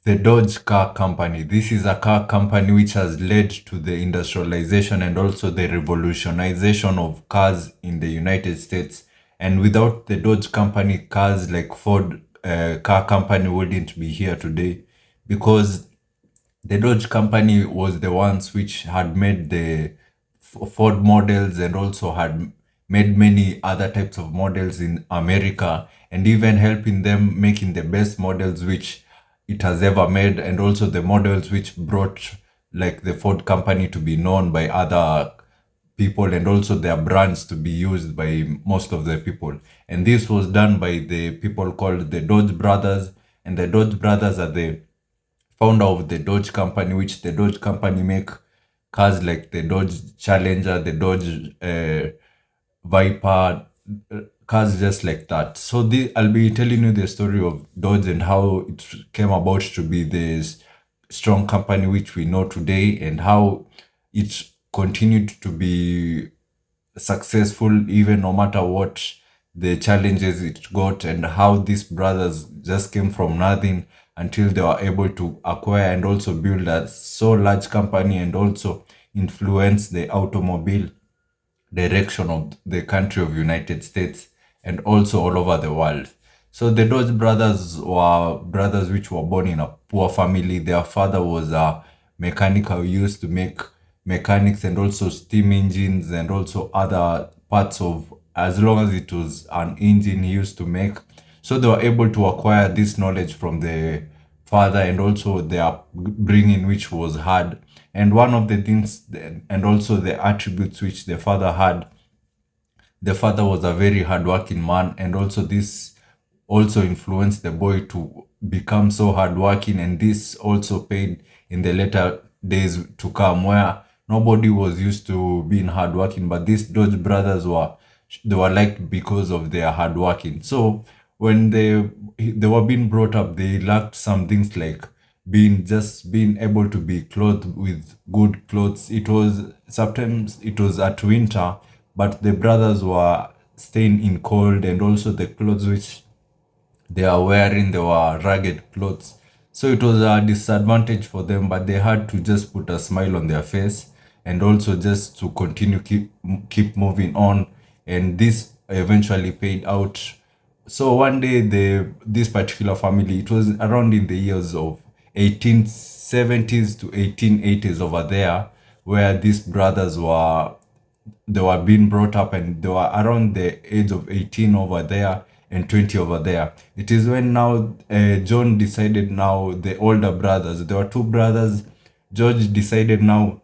The Dodge Car Company. This is a car company which has led to the industrialization and also the revolutionization of cars in the United States. And without the Dodge Company, cars like Ford Car Company wouldn't be here today, because the Dodge Company was the ones which had made the Ford models and also had made many other types of models in America, and even helping them making the best models which it has ever made, and also the models which brought like the Ford company to be known by other people, and also their brands to be used by most of the people. And this was done by the people called the Dodge brothers, and the Dodge brothers are the founder of the Dodge company, which the Dodge company make cars like the Dodge Challenger, the Dodge Viper, cars just like that. So I'll be telling you the story of Dodge and how it came about to be this strong company which we know today, and how it continued to be successful even no matter what the challenges it got, and how these brothers just came from nothing until they were able to acquire and also build a so large company, and also influence the automobile direction of the country of United States and also all over the world. So the Dodge brothers were brothers which were born in a poor family. Their father was a mechanic who used to make mechanics and also steam engines and also other parts of, as long as it was an engine he used to make. So they were able to acquire this knowledge from the father, and also their upbringing which was hard. And one of the things and also the attributes which the father had, the father was a very hardworking man, and also this also influenced the boy to become so hardworking, and this also paid in the later days to come, where nobody was used to being hardworking, but these Dodge brothers were liked because of their hardworking. So when they were being brought up, they lacked some things like being able to be clothed with good clothes. It was sometimes it was at winter, but the brothers were staying in cold, and also the clothes which they are wearing, they were ragged clothes. So it was a disadvantage for them, but they had to just put a smile on their face, and also just to continue keep moving on. And this eventually paid out. So one day this particular family, it was around in the years of 1870s to 1880s over there, where these brothers they were being brought up, and they were around the age of 18 over there and 20 over there. It is when now John decided, now the older brothers, there were two brothers, George decided now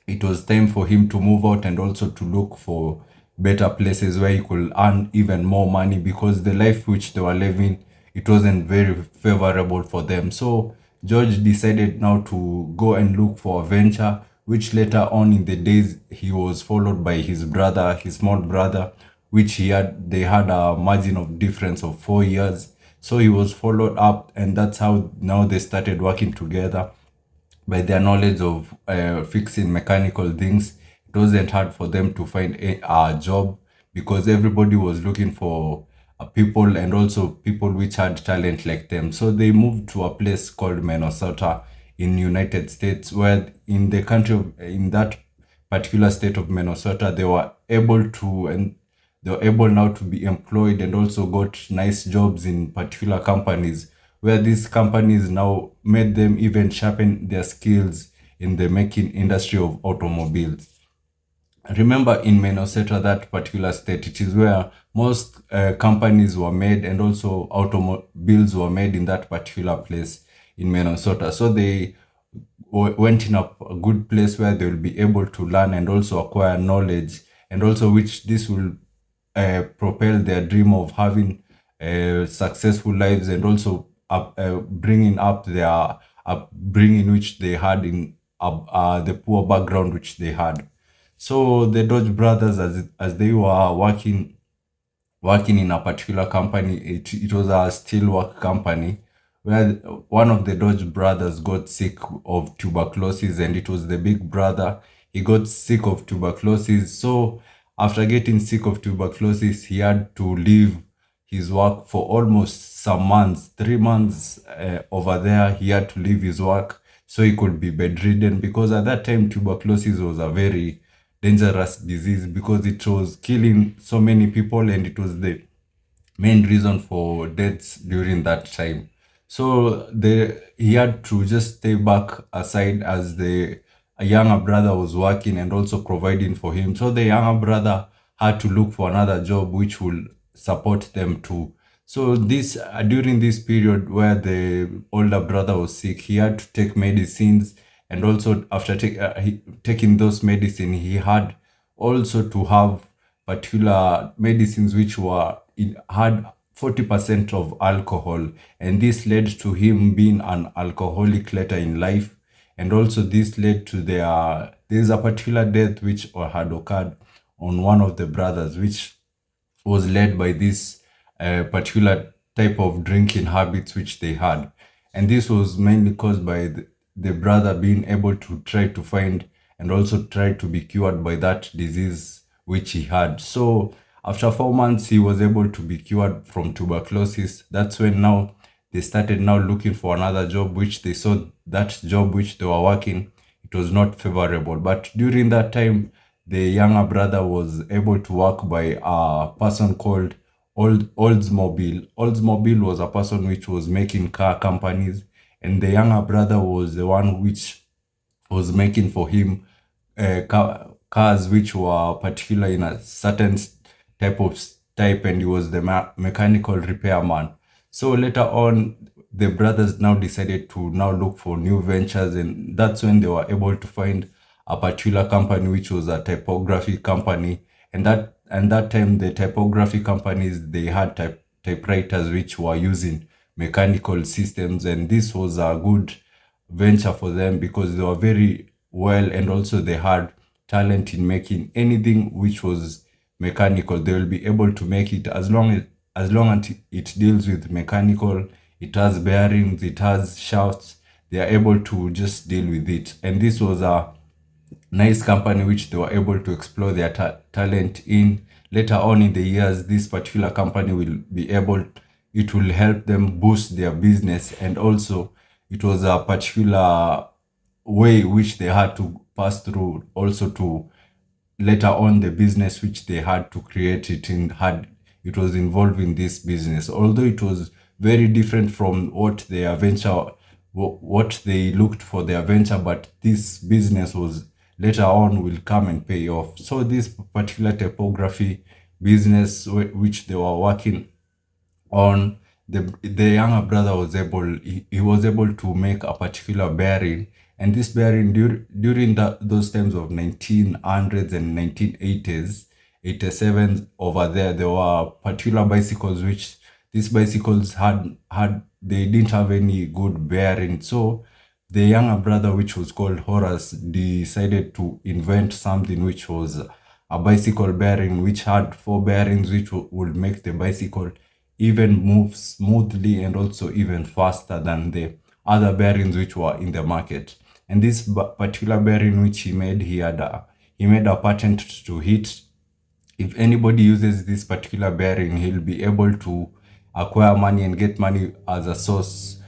it was time for him to move out and also to look for better places where he could earn even more money, because the life which they were living, it wasn't very favorable for them. So George decided now to go and look for a venture, which later on in the days he was followed by his brother, his small brother, which they had a margin of difference of 4 years. So he was followed up, and that's how now they started working together. By their knowledge of fixing mechanical things, it wasn't hard for them to find a job, because everybody was looking for people, and also people which had talent like them. So they moved to a place called Minnesota in United States, where in the country in that particular state of Minnesota, they were able now to be employed, and also got nice jobs in particular companies, where these companies now made them even sharpen their skills in the making industry of automobiles. Remember, in Minnesota, that particular state, it is where most companies were made, and also automobiles were made in that particular place in Minnesota. So they went in a good place where they will be able to learn and also acquire knowledge, and also which this will propel their dream of having successful lives, and also bringing up their upbringing which they had in the poor background which they had. So the Dodge brothers, as they were working in a particular company, it was a steel work company, where one of the Dodge brothers got sick of tuberculosis, and it was the big brother. He got sick of tuberculosis. So after getting sick of tuberculosis, he had to leave his work for almost some months, 3 months over there. He had to leave his work so he could be bedridden, because at that time tuberculosis was a very dangerous disease because it was killing so many people, and it was the main reason for deaths during that time. So he had to just stay back aside as the younger brother was working and also providing for him. So the younger brother had to look for another job which will support them too. So this during this period where the older brother was sick, he had to take medicines, and also after taking those medicine, he had also to have particular medicines which had 40% of alcohol, and this led to him being an alcoholic later in life. And also this led to there's a particular death which had occurred on one of the brothers, which was led by this particular type of drinking habits which they had. And this was mainly caused by the brother being able to try to find and also try to be cured by that disease which he had. So after 4 months, he was able to be cured from tuberculosis. That's when now they started now looking for another job, which they saw that job which they were working, it was not favorable. But during that time, the younger brother was able to work by a person called Oldsmobile. Oldsmobile was a person which was making car companies, and the younger brother was the one which was making for him cars which were particular in a certain type, and he was the mechanical repairman. So later on, the brothers now decided to now look for new ventures, and that's when they were able to find a particular company which was a typography company. And that time, the typography companies, they had typewriters which were using mechanical systems, and this was a good venture for them because they were very well, and also they had talent in making anything which was mechanical. They will be able to make it as long as it deals with mechanical. It has bearings, it has shafts. They are able to just deal with it, and this was a nice company which they were able to explore their talent in. Later on in the years, this particular company will be able, it will help them boost their business, and also it was a particular way which they had to pass through also to later on the business which they had to create it was involved in this business, although it was very different from what they looked for their venture, but this business was later on will come and pay off. So this particular typography business which they were working on, the younger brother he was able to make a particular bearing, and this bearing during those times of 1900s and 1980s, 87 over there were particular bicycles which these bicycles had they didn't have any good bearing. So the younger brother, which was called Horace, decided to invent something which was a bicycle bearing which had four bearings which would make the bicycle even move smoothly and also even faster than the other bearings which were in the market. And this particular bearing which he made, he made a patent to hit. If anybody uses this particular bearing, he'll be able to acquire money and get money as a source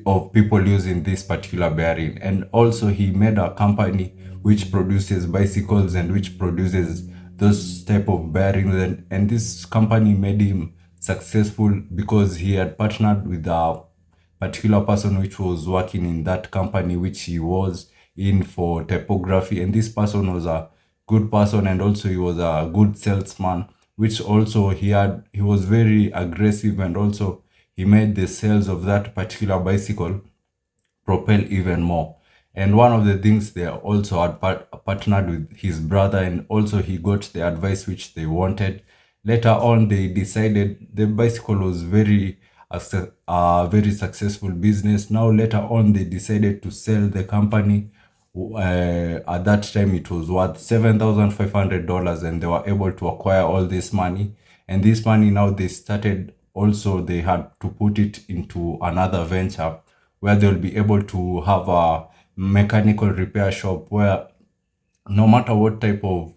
of people using this particular bearing. And also he made a company which produces bicycles and which produces those type of bearings, and this company made him successful because he had partnered with a particular person which was working in that company which he was in for typography. And this person was a good person, and also he was a good salesman, which also he was very aggressive, and also he made the sales of that particular bicycle propel even more. And one of the things, they also had partnered with his brother, and also he got the advice which they wanted. Later on, they decided the bicycle was a very successful business. Now, later on, they decided to sell the company. At that time, it was worth $7,500, and they were able to acquire all this money. And this money now they had to put it into another venture where they'll be able to have a mechanical repair shop where no matter what type of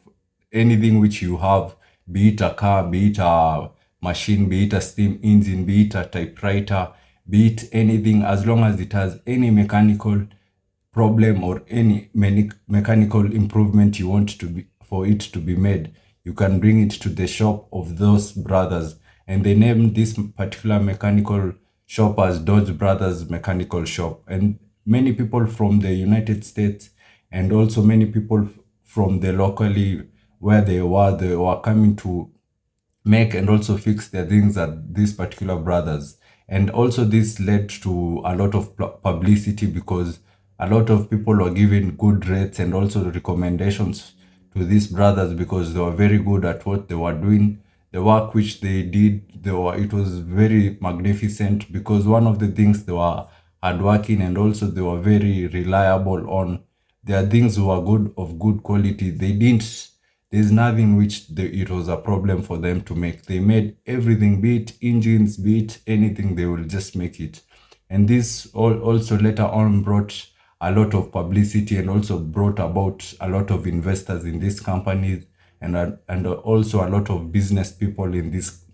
anything which you have, be it a car, be it a machine, be it a steam engine, be it a typewriter, be it anything, as long as it has any mechanical problem or any mechanical improvement you want to be for it to be made, you can bring it to the shop of those brothers. And they named this particular mechanical shop as Dodge Brothers Mechanical Shop. And many people from the United States and also many people from the locally where they were coming to make and also fix their things at these particular brothers. And also this led to a lot of publicity, because a lot of people were given good rates and also recommendations to these brothers, because they were very good at what they were doing. The work which they did, it was very magnificent, because one of the things, they were hardworking and also they were very reliable on their things, were good, of good quality. There's nothing which it was a problem for them to make. They made everything, be it engines, be it anything, they will just make it. And this also later on brought a lot of publicity and also brought about a lot of investors in these companies, and also a lot of business people in this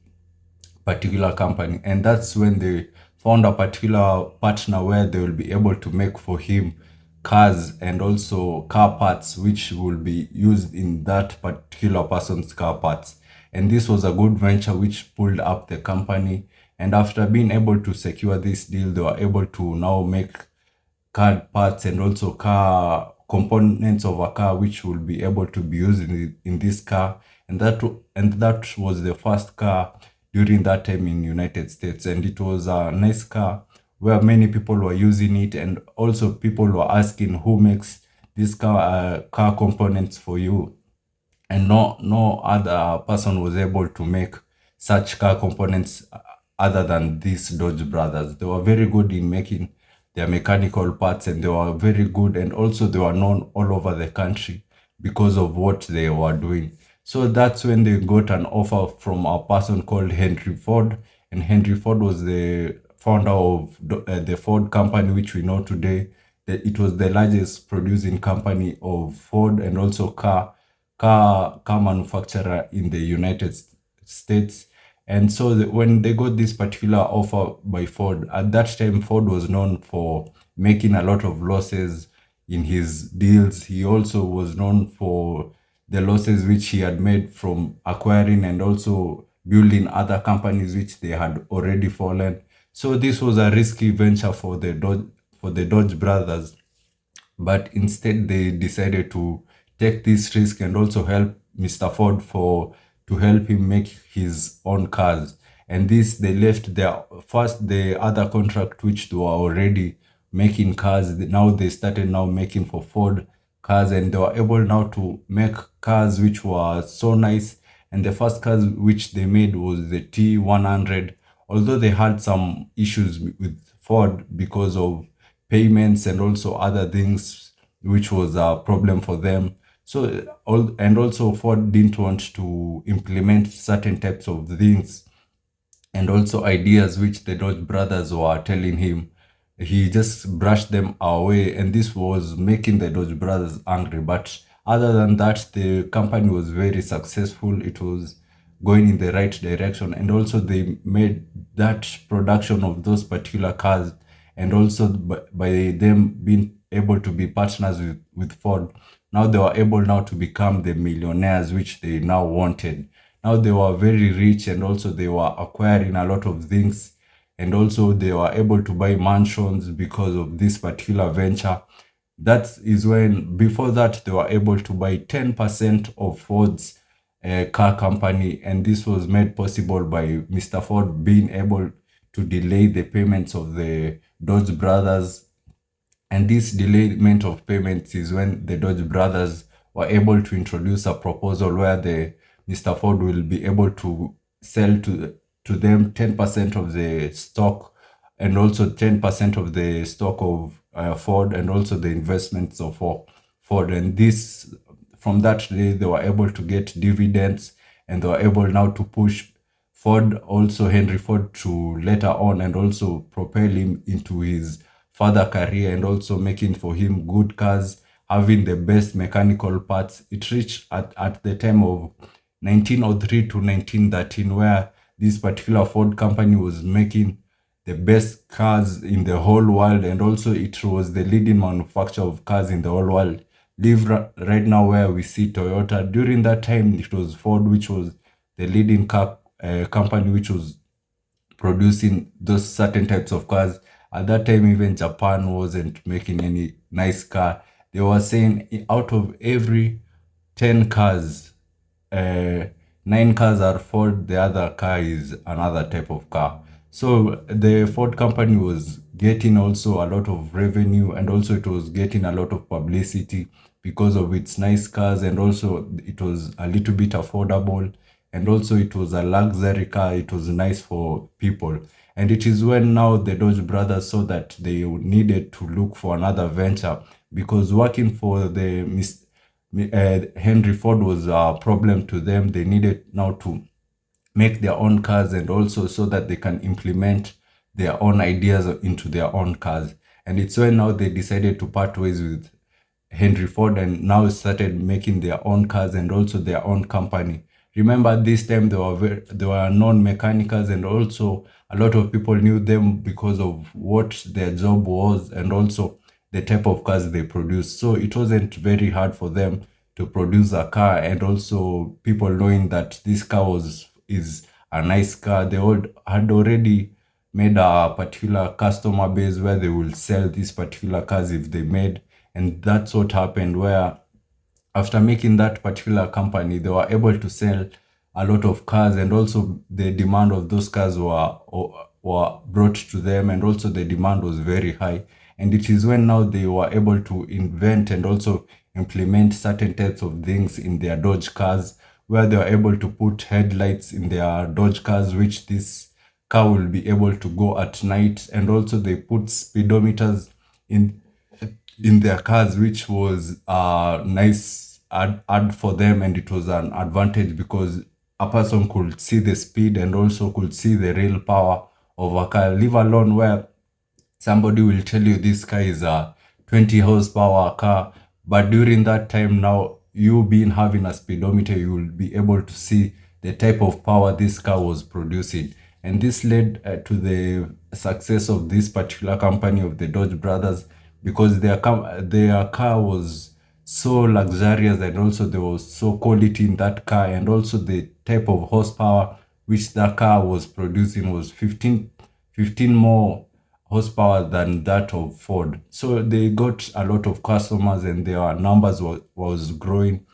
particular company. And that's when they found a particular partner where they will be able to make for him cars and also car parts which will be used in that particular person's car parts. And this was a good venture which pulled up the company. And after being able to secure this deal, they were able to now make car parts and also car components of a car which will be able to be used in this car. And that was the first car during that time in United States. And it was a nice car where many people were using it, and also people were asking who makes this car components for you. And no other person was able to make such car components other than these Dodge brothers. They were very good in making their mechanical parts, and they were very good, and also they were known all over the country because of what they were doing. So that's when they got an offer from a person called Henry Ford. And Henry Ford was the founder of the Ford company, which we know today. It was the largest producing company of Ford and also car manufacturer in the United States. And so when they got this particular offer by Ford, at that time, Ford was known for making a lot of losses in his deals. He also was known for the losses which he had made from acquiring and also building other companies which they had already fallen. So this was a risky venture for the Dodge brothers, but instead they decided to take this risk and also help Mr. Ford to help him make his own cars. And this, they left the other contract which they were already making cars. Now they started now making for Ford cars, and they were able now to make cars which were so nice. And the first cars which they made was the T100. Although they had some issues with Ford because of payments and also other things, which was a problem for them. So, also Ford didn't want to implement certain types of things and also ideas which the Dodge brothers were telling him. He just brushed them away, and this was making the Dodge brothers angry. But other than that, the company was very successful. It was going in the right direction, and also they made that production of those particular cars, and also by them being able to be partners with Ford, now they were able now to become the millionaires which they now wanted. Now they were very rich, and also they were acquiring a lot of things, and also they were able to buy mansions because of this particular venture. That is when, before that, they were able to buy 10% of Ford's car company, and this was made possible by Mr. Ford being able to delay the payments of the Dodge brothers. And this delayment of payments is when the Dodge brothers were able to introduce a proposal where Mr. Ford will be able to sell to them 10% of the stock, and also 10% of the stock of Ford, and also the investments of Ford. And this, from that day, they were able to get dividends, and they were able now to push Henry Ford, to later on and also propel him into his further career, and also making for him good cars, having the best mechanical parts. It reached at the time of 1903 to 1913, where this particular Ford company was making the best cars in the whole world, and also it was the leading manufacturer of cars in the whole world. Live right now where we see Toyota. During that time, it was Ford, which was the leading car company, which was producing those certain types of cars. At that time, even Japan wasn't making any nice car. They were saying out of every 10 cars, uh, 9 cars are Ford, the other car is another type of car. So the Ford company was getting also a lot of revenue, and also it was getting a lot of publicity because of its nice cars, and also it was a little bit affordable, and also it was a luxury car. It was nice for people. And it is when now the Dodge brothers saw that they needed to look for another venture, because working for the Henry Ford was a problem to them. They needed now to make their own cars, and also so that they can implement their own ideas into their own cars. And it's when now they decided to part ways with Henry Ford, and now started making their own cars and also their own company. Remember, this time they were non-mechanicals, and also a lot of people knew them because of what their job was, and also the type of cars they produced. So it wasn't very hard for them to produce a car, and also people knowing that this car is a nice car. They all had already made a particular customer base where they will sell these particular cars if they made. And that's what happened, where after making that particular company, they were able to sell a lot of cars, and also the demand of those cars were brought to them, and also the demand was very high. And it is when now they were able to invent and also implement certain types of things in their Dodge cars, where they were able to put headlights in their Dodge cars, which this car will be able to go at night. And also they put speedometers in their cars, which was a nice add for them, and it was an advantage because a person could see the speed and also could see the real power of a car. Leave alone where somebody will tell you this car is a 20 horsepower car, but during that time now, you being having a speedometer, you will be able to see the type of power this car was producing. And this led to the success of this particular company of the Dodge brothers, because their car was so luxurious, and also there was so quality in that car, and also the type of horsepower which that car was producing was 15 more horsepower than that of Ford. So they got a lot of customers, and their numbers was growing,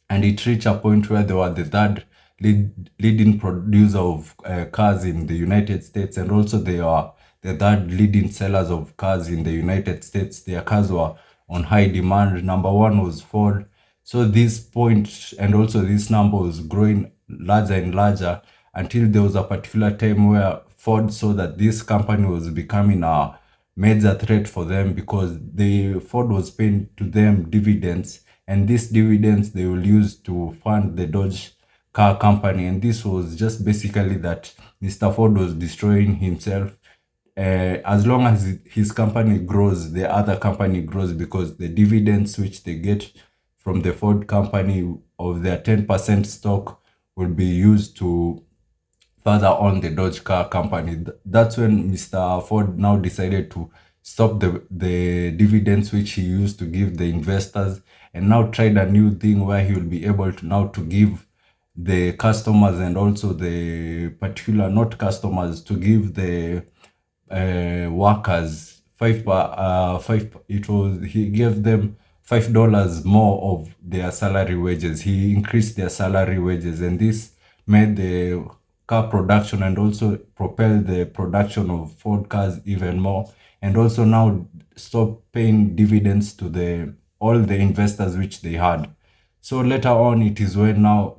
and it reached a point where they were the third leading producer of cars in the United States, and also they are the third leading sellers of cars in the United States. Their cars were on high demand. Number one was Ford. So this point and also this number was growing larger and larger, until there was a particular time where Ford saw that this company was becoming a major threat for them, because Ford was paying to them dividends, and these dividends they will use to fund the Dodge car company. And this was just basically that Mr. Ford was destroying himself. As long as his company grows, the other company grows, because the dividends which they get from the Ford company of their 10% stock will be used to further on the Dodge car company. That's when Mr. Ford now decided to stop the dividends which he used to give the investors, and now tried a new thing where he will be able to now to give the customers, and also the particular, not customers, to give the workers he gave them $5 more of their salary wages. He increased their salary wages, and this made the car production and also propelled the production of Ford cars even more, and also now stop paying dividends to all the investors which they had. So later on, it is when now,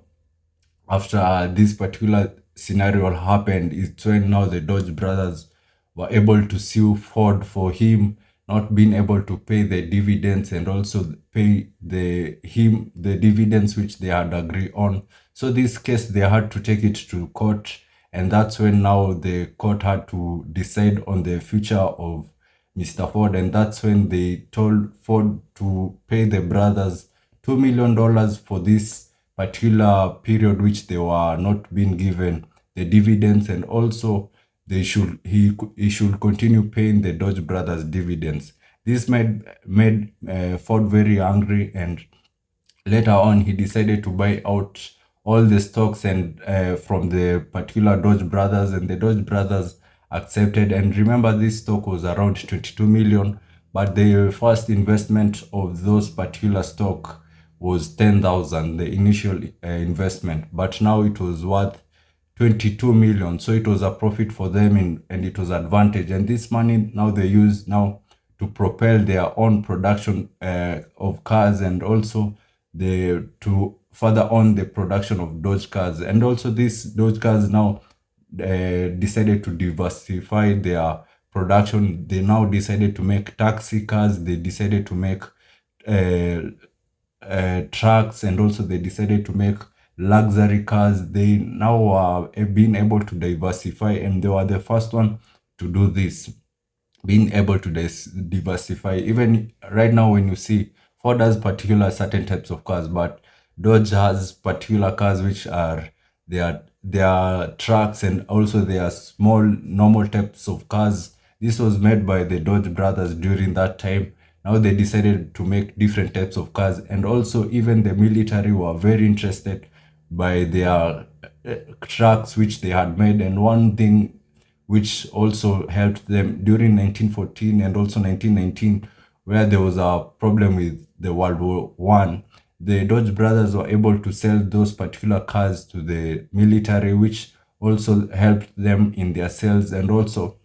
after this particular scenario happened, it's when now the Dodge brothers were able to sue Ford for him not being able to pay the dividends, and also pay the dividends which they had agreed on. So this case, they had to take it to court, and that's when now the court had to decide on the future of Mr. Ford, and that's when they told Ford to pay the brothers $2 million for this particular period which they were not being given the dividends, and also he should continue paying the Dodge brothers dividends. This made Ford very angry, and later on he decided to buy out all the stocks and from the particular Dodge brothers, and the Dodge brothers accepted. And remember, this stock was around 22 million, but the first investment of those particular stock was 10,000, the initial investment, but now it was worth 22 million. So it was a profit for them, and it was advantage. And this money now they use now to propel their own production of cars, and also to further on the production of Dodge cars. And also these Dodge cars now decided to diversify their production. They now decided to make taxi cars. They decided to make trucks, and also they decided to make luxury cars. They now are being able to diversify, and they were the first one to do this, being able to diversify. Even right now, when you see Ford has particular certain types of cars, but Dodge has particular cars which are their trucks, and also their small normal types of cars. This was made by the Dodge brothers during that time. Now they decided to make different types of cars, and also even the military were very interested by their trucks which they had made. And one thing which also helped them during 1914 and also 1919, where there was a problem with the World War One, the Dodge brothers were able to sell those particular cars to the military, which also helped them in their sales, and also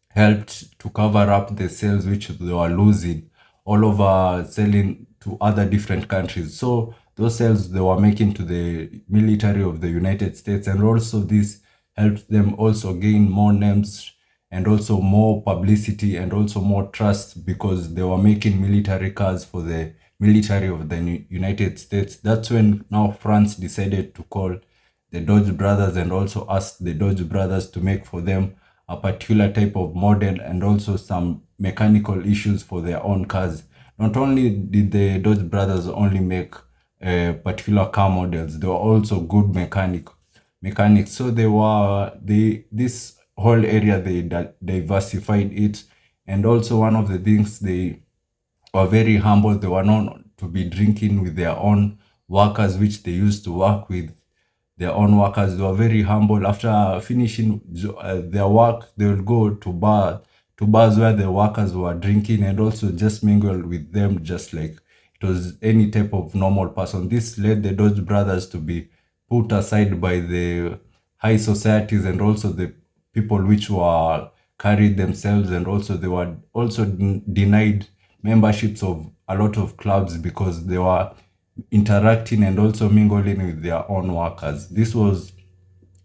helped to cover up the sales which they were losing all over, selling to other different countries. So those sales they were making to the military of the United States, and also this helped them also gain more names, and also more publicity, and also more trust, because they were making military cars for the military of the United States. That's when now France decided to call the Dodge brothers, and also asked the Dodge brothers to make for them a particular type of model, and also some mechanical issues for their own cars. Not only did the Dodge brothers only make particular car models, they were also good mechanics. So this whole area they diversified it. And also one of the things, they were very humble. They were known to be drinking with their own workers, which they used to work with their own workers. They were very humble. After finishing their work, they would go to bars where the workers were drinking, and also just mingle with them, just like it was any type of normal person. This led the Dodge brothers to be put aside by the high societies, and also the people which were carried themselves, and also they were also denied memberships of a lot of clubs, because they were interacting and also mingling with their own workers. This was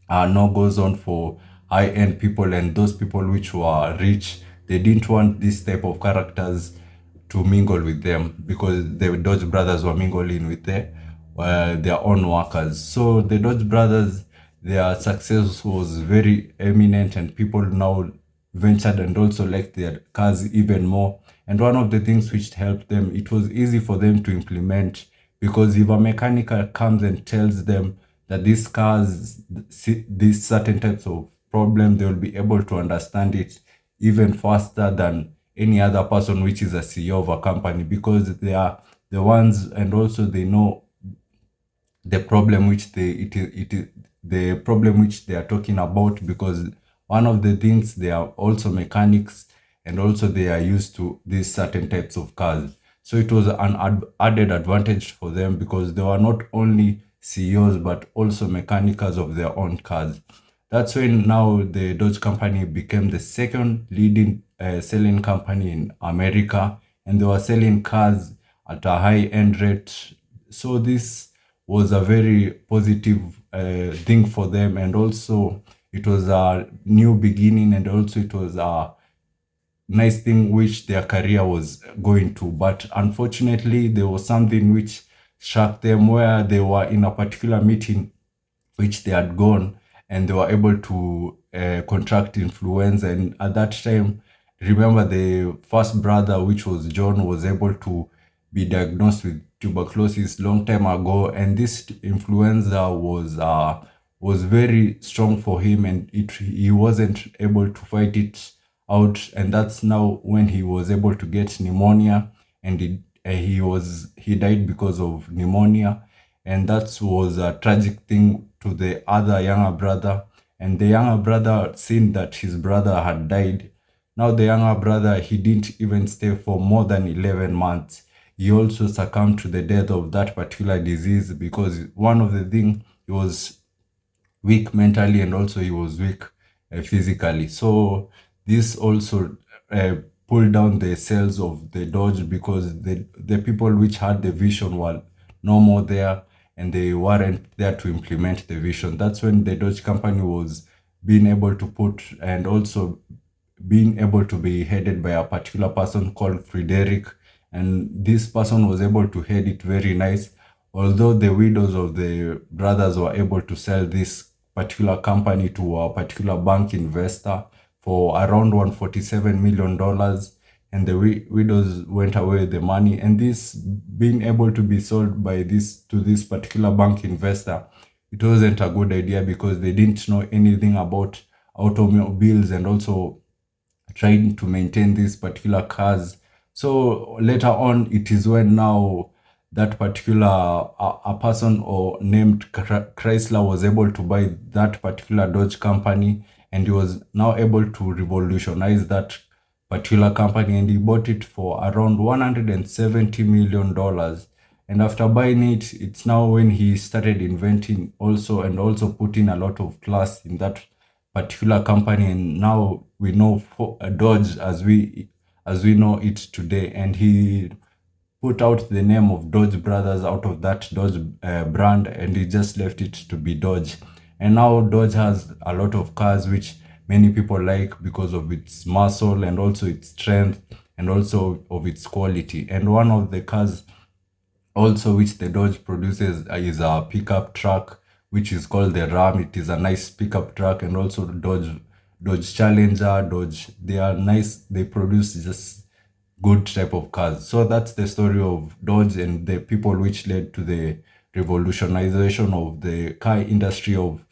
no goes on for high-end people, and those people which were rich. They didn't want this type of characters to mingle with them, because the Dodge brothers were mingling with their own workers. So the Dodge brothers, their success was very eminent, and people now ventured and also liked their cars even more. And one of the things which helped them, it was easy for them to implement, because if a mechanic comes and tells them that these cars, these certain types of problem, they will be able to understand it even faster than any other person which is a CEO of a company, because they are the ones, and also they know the problem which the problem which they are talking about, because one of the things, they are also mechanics, and also they are used to these certain types of cars. So it was an added advantage for them, because they were not only CEOs but also mechanics of their own cars. That's when now the Dodge company became the second leading selling company in America, and they were selling cars at a high-end rate. So this was a very positive thing for them, and also it was a new beginning, and also it was a nice thing which their career was going to. But unfortunately, there was something which shocked them, where they were in a particular meeting which they had gone, and they were able to contract influenza. And at that time, remember, the first brother, which was John, was able to be diagnosed with tuberculosis long time ago, and this influenza was very strong for him, and he wasn't able to fight it out. And that's now when he was able to get pneumonia, and he died because of pneumonia. And that was a tragic thing to the other younger brother. And the younger brother, seeing that his brother had died, now the younger brother, he didn't even stay for more than 11 months. He also succumbed to the death of that particular disease, because one of the things, he was weak mentally, and also he was weak physically. So this also pulled down the sales of the Dodge, because the people which had the vision were no more there, and they weren't there to implement the vision. That's when the Dodge company was being able to put, and also being able to be headed by a particular person called Frederick. And this person was able to head it very nice. Although the widows of the brothers were able to sell this particular company to a particular bank investor for around $147 million, and the widows went away with the money. And this being able to be sold by this particular bank investor, it wasn't a good idea, because they didn't know anything about automobiles, and also trying to maintain these particular cars. So later on, it is when now that particular a person or named Chrysler was able to buy that particular Dodge company, and he was now able to revolutionize that particular company, and he bought it for around $170 million. And after buying it, it's now when he started inventing also, and also putting a lot of class in that particular company. And now we know Dodge as we know it today. And he put out the name of Dodge Brothers out of that Dodge brand, and he just left it to be Dodge. And now Dodge has a lot of cars which many people like, because of its muscle, and also its strength, and also of its quality. And one of the cars also which the Dodge produces is a pickup truck, which is called the Ram. It is a nice pickup truck. And also Dodge Challenger, Dodge, they are nice. They produce just good type of cars. So that's the story of Dodge, and the people which led to the revolutionization of the car industry of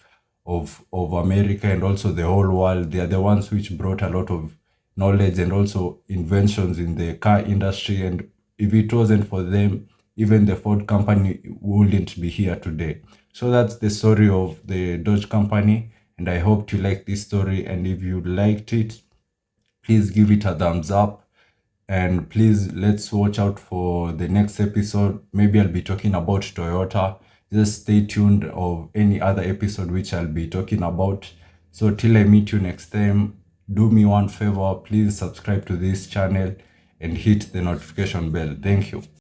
America, and also the whole world. They are the ones which brought a lot of knowledge and also inventions in the car industry. And if it wasn't for them, even the Ford company wouldn't be here today. So that's the story of the Dodge company. And I hope you like this story. And if you liked it, please give it a thumbs up. And please, let's watch out for the next episode. Maybe I'll be talking about Toyota. Just stay tuned of any other episode which I'll be talking about. So till I meet you next time, do me one favor, please subscribe to this channel and hit the notification bell. Thank you.